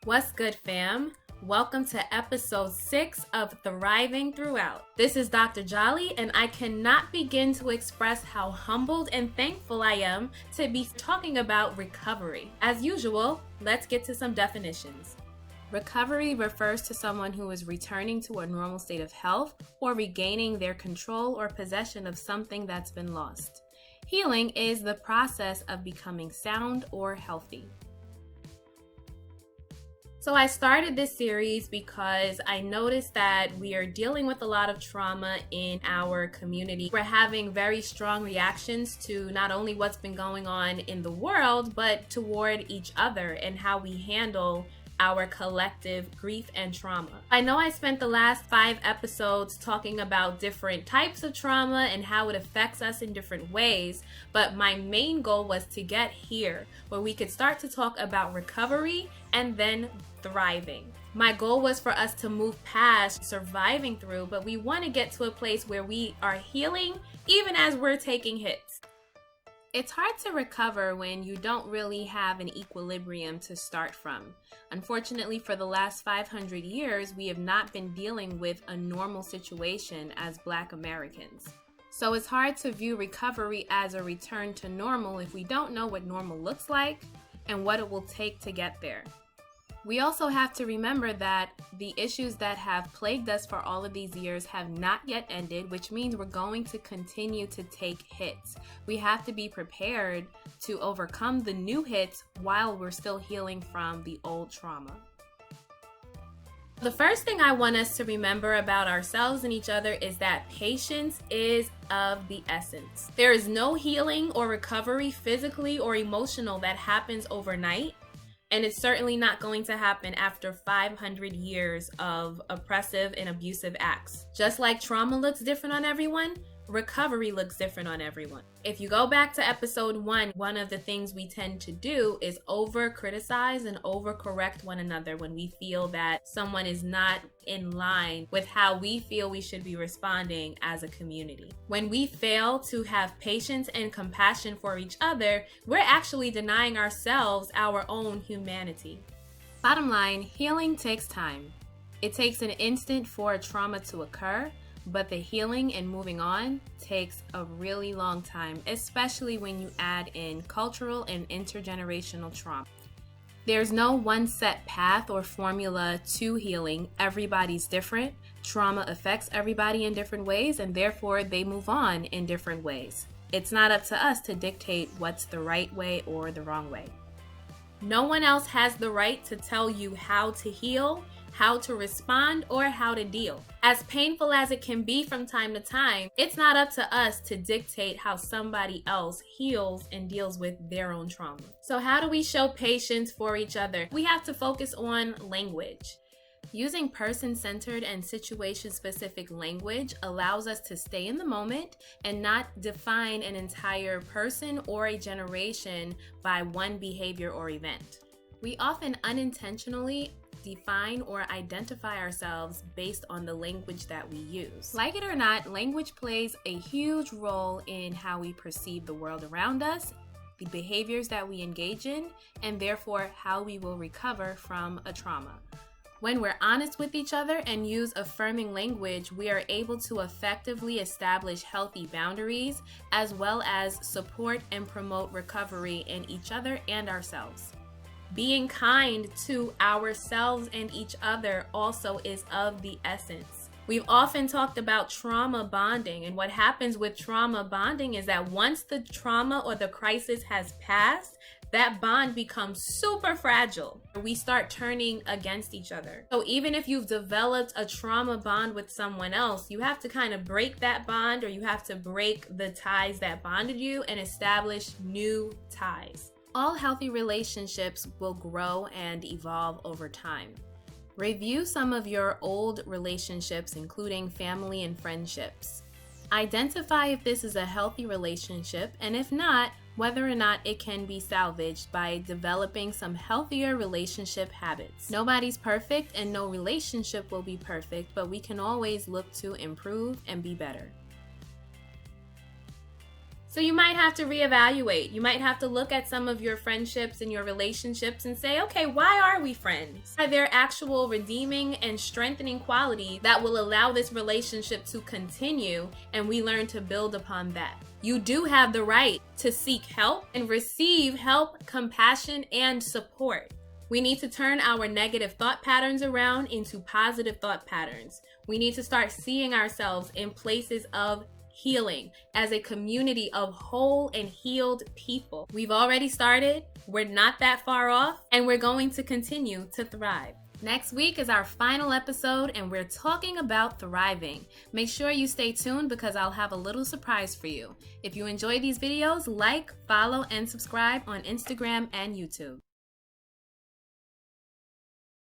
What's good, fam? Welcome to episode 6 of Thriving Throughout. This is Dr. Jali, and I cannot begin to express how humbled and thankful I am to be talking about recovery. As usual, let's get to some definitions. Recovery refers to someone who is returning to a normal state of health or regaining their control or possession of something that's been lost. Healing is the process of becoming sound or healthy. So I started this series because I noticed that we are dealing with a lot of trauma in our community. We're having very strong reactions to not only what's been going on in the world, but toward each other and how we handle our collective grief and trauma. I know I spent the last 5 episodes talking about different types of trauma and how it affects us in different ways, but my main goal was to get here where we could start to talk about recovery and then thriving. My goal was for us to move past surviving through, but we want to get to a place where we are healing even as we're taking hits. It's hard to recover when you don't really have an equilibrium to start from. Unfortunately, for the last 500 years, we have not been dealing with a normal situation as Black Americans. So it's hard to view recovery as a return to normal if we don't know what normal looks like and what it will take to get there. We also have to remember that the issues that have plagued us for all of these years have not yet ended, which means we're going to continue to take hits. We have to be prepared to overcome the new hits while we're still healing from the old trauma. The first thing I want us to remember about ourselves and each other is that patience is of the essence. There is no healing or recovery, physically or emotional, that happens overnight. And it's certainly not going to happen after 500 years of oppressive and abusive acts. Just like trauma looks different on everyone, recovery looks different on everyone. If you go back to episode 1, one of the things we tend to do is over-criticize and over-correct one another when we feel that someone is not in line with how we feel we should be responding as a community. When we fail to have patience and compassion for each other, we're actually denying ourselves our own humanity. Bottom line, healing takes time. It takes an instant for a trauma to occur, but the healing and moving on takes a really long time, especially when you add in cultural and intergenerational trauma. There's no one set path or formula to healing. Everybody's different. Trauma affects everybody in different ways, and therefore they move on in different ways. It's not up to us to dictate what's the right way or the wrong way. No one else has the right to tell you how to heal, how to respond, or how to deal. As painful as it can be from time to time, it's not up to us to dictate how somebody else heals and deals with their own trauma. So how do we show patience for each other? We have to focus on language. Using person-centered and situation-specific language allows us to stay in the moment and not define an entire person or a generation by one behavior or event. We often unintentionally define or identify ourselves based on the language that we use. Like it or not, language plays a huge role in how we perceive the world around us, the behaviors that we engage in, and therefore how we will recover from a trauma. When we're honest with each other and use affirming language, we are able to effectively establish healthy boundaries as well as support and promote recovery in each other and ourselves. Being kind to ourselves and each other also is of the essence. We've often talked about trauma bonding, and what happens with trauma bonding is that once the trauma or the crisis has passed, that bond becomes super fragile. We start turning against each other. So even if you've developed a trauma bond with someone else, you have to kind of break that bond, or you have to break the ties that bonded you and establish new ties. All healthy relationships will grow and evolve over time. Review some of your old relationships, including family and friendships. Identify if this is a healthy relationship, and if not, whether or not it can be salvaged by developing some healthier relationship habits. Nobody's perfect and no relationship will be perfect, but we can always look to improve and be better. So you might have to reevaluate. You might have to look at some of your friendships and your relationships and say, okay, why are we friends? Are there actual redeeming and strengthening qualities that will allow this relationship to continue, and we learn to build upon that? You do have the right to seek help and receive help, compassion, and support. We need to turn our negative thought patterns around into positive thought patterns. We need to start seeing ourselves in places of healing as a community of whole and healed people. We've already started, we're not that far off, and we're going to continue to thrive. Next week is our final episode, and we're talking about thriving. Make sure you stay tuned because I'll have a little surprise for you. If you enjoy these videos, like, follow, and subscribe on Instagram and YouTube.